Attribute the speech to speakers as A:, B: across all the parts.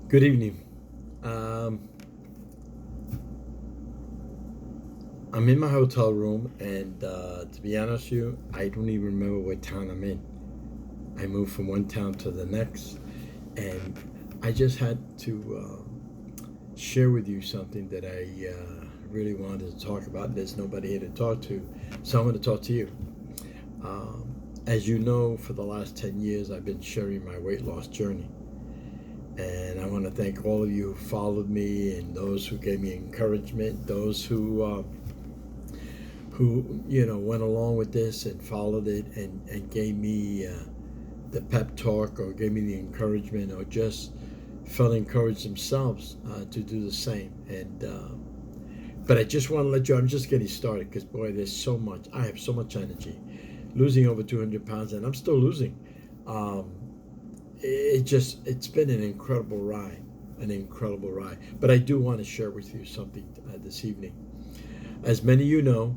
A: Good evening. Um, I'm in my hotel room, and to be honest with you, I don't even remember what town I'm in. I moved from one town to the next, and I just had to share with you something that I really wanted to talk about. There's nobody here to talk to, so I'm going to talk to you. Um, as you know, for the last 10 years, I've been sharing my weight loss journey. And I want to thank all of you who followed me and those who gave me encouragement, those who went along with this and followed it and gave me the pep talk or gave me the encouragement or just felt encouraged themselves to do the same. And but I just want to let you. I'm just getting started because boy, there's so much. I have so much energy, losing over 200 pounds, and I'm still losing. Um, it's been an incredible ride. But I do want to share with you something this evening. As many of you know,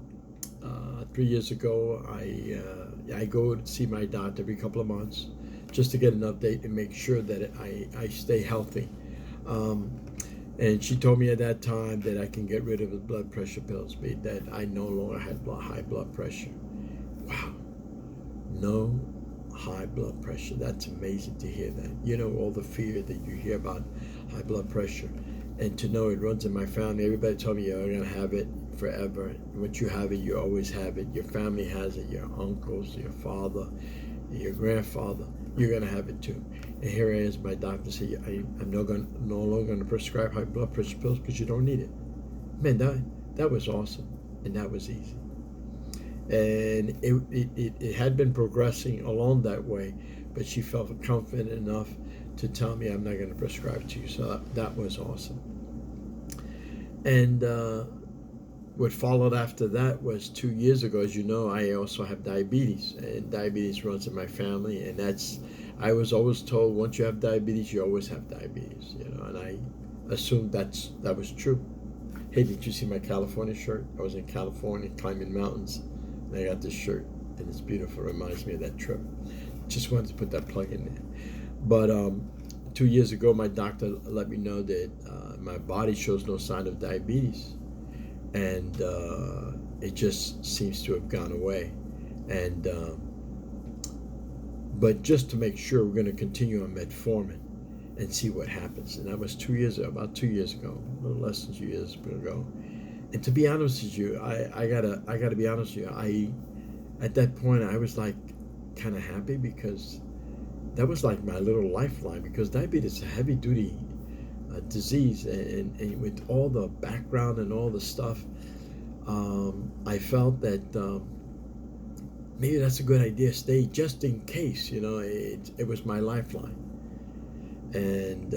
A: 3 years ago, I go to see my doctor every couple of months just to get an update and make sure that I stay healthy. Um, and she told me at that time that I can get rid of the blood pressure pills, that I no longer had high blood pressure. Wow, no high blood pressure. That's amazing to hear that. You know, all the fear that you hear about high blood pressure. And to know it runs in my family. Everybody told me you're going to have it forever. Once you have it, you always have it. Your family has it, your uncles, your father, your grandfather. You're going to have it too. And here I am, my doctor said, I'm no longer going to prescribe high blood pressure pills because you don't need it. Man, that was awesome. And that was easy. And it had been progressing along that way, but she felt confident enough to tell me I'm not going to prescribe to you. So that was awesome. And what followed after that was 2 years ago. As you know, I also have diabetes, and diabetes runs in my family. And I was always told once you have diabetes, you always have diabetes. And I assumed that was true. Hey, did you see my California shirt? I was in California climbing mountains, and I got this shirt, and it's beautiful. It reminds me of that trip. Just wanted to put that plug in there. But 2 years ago, my doctor let me know that my body shows no sign of diabetes, and it just seems to have gone away. And but just to make sure, we're going to continue on metformin and see what happens. And that was about 2 years ago, a little less than 2 years ago. And to be honest with you, I gotta be honest with you. At that point I was like kind of happy because that was like my little lifeline, because diabetes is a heavy duty disease, and with all the background and all the stuff, I felt that maybe that's a good idea. Stay just in case, it was my lifeline. And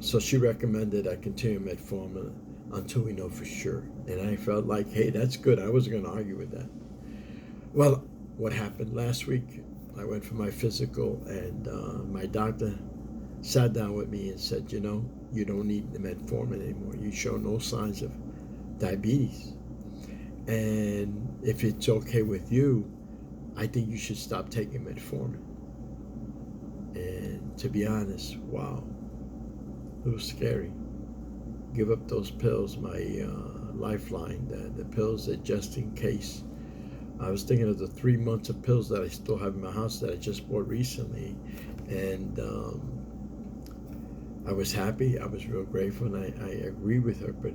A: so she recommended I continue metformin until we know for sure. And I felt like, hey, that's good. I wasn't going to argue with that. Well, what happened last week? I went for my physical, and my doctor sat down with me and said, you don't need the metformin anymore. You show no signs of diabetes. And if it's okay with you, I think you should stop taking metformin. And to be honest, wow, it was scary. Give up those pills, my lifeline, the pills that just in case. I was thinking of the 3 months of pills that I still have in my house that I just bought recently, and I was happy. I was real grateful, and I agree with her. But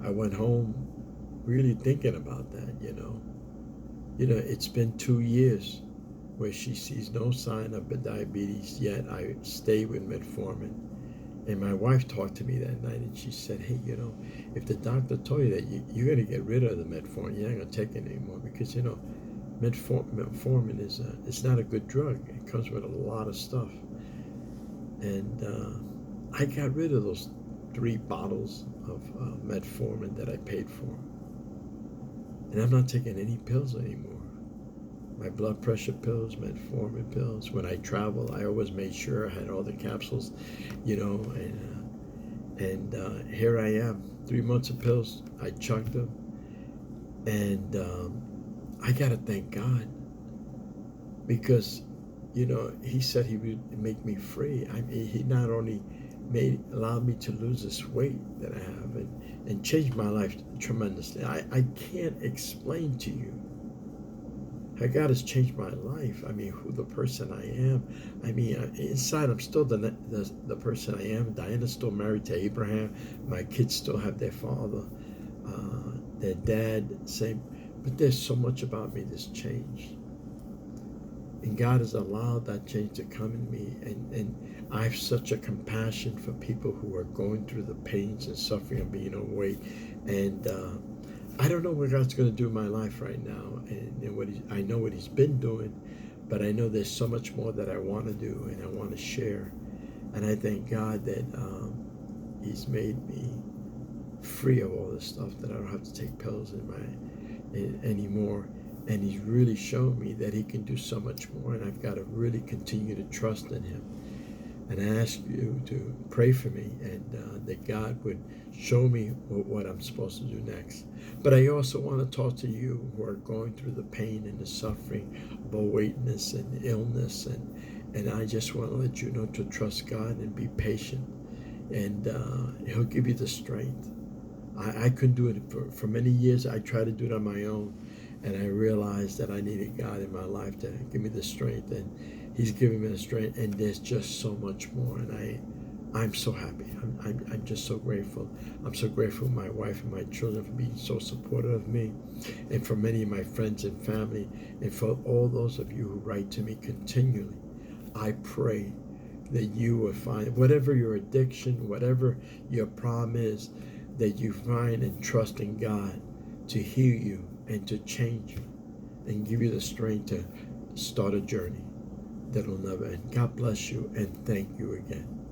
A: I went home really thinking about that. It's been 2 years where she sees no sign of diabetes, yet I stay with metformin. And my wife talked to me that night, and she said, hey, if the doctor told you that you're going to get rid of the metformin, you're not going to take it anymore, because, metformin it's not a good drug. It comes with a lot of stuff. And I got rid of those 3 bottles of metformin that I paid for. And I'm not taking any pills anymore. My blood pressure pills, metformin pills. When I travel, I always made sure I had all the capsules, and here I am, 3 months of pills. I chugged them, and I gotta thank God, because, He said He would make me free. I mean, He not only allowed me to lose this weight that I have, and changed my life tremendously. I can't explain to you how God has changed my life. I mean, who the person I am. I mean, inside I'm still the person I am. Diana's still married to Abraham. My kids still have their father, their dad, same. But there's so much about me that's changed. And God has allowed that change to come in me. And I have such a compassion for people who are going through the pains and suffering of being overweight. And I don't know what God's going to do in my life right now. And I know what He's been doing. But I know there's so much more that I want to do and I want to share. And I thank God that He's made me free of all this stuff, that I don't have to take pills anymore. And He's really shown me that He can do so much more, and I've got to really continue to trust in Him. And I ask you to pray for me, and that God would show me what I'm supposed to do next. But I also want to talk to you who are going through the pain and the suffering of overweightness and illness, and I just want to let you know to trust God and be patient, and He'll give you the strength. I couldn't do it for many years. I tried to do it on my own, and I realized that I needed God in my life to give me the strength, and He's giving me the strength, and there's just so much more, and I'm so happy. I'm just so grateful. I'm so grateful for my wife and my children for being so supportive of me, and for many of my friends and family, and for all those of you who write to me continually. I pray that you will find, whatever your addiction, whatever your problem is, that you find and trust in God to heal you and to change you and give you the strength to start a journey that'll never end. God bless you, and thank you again.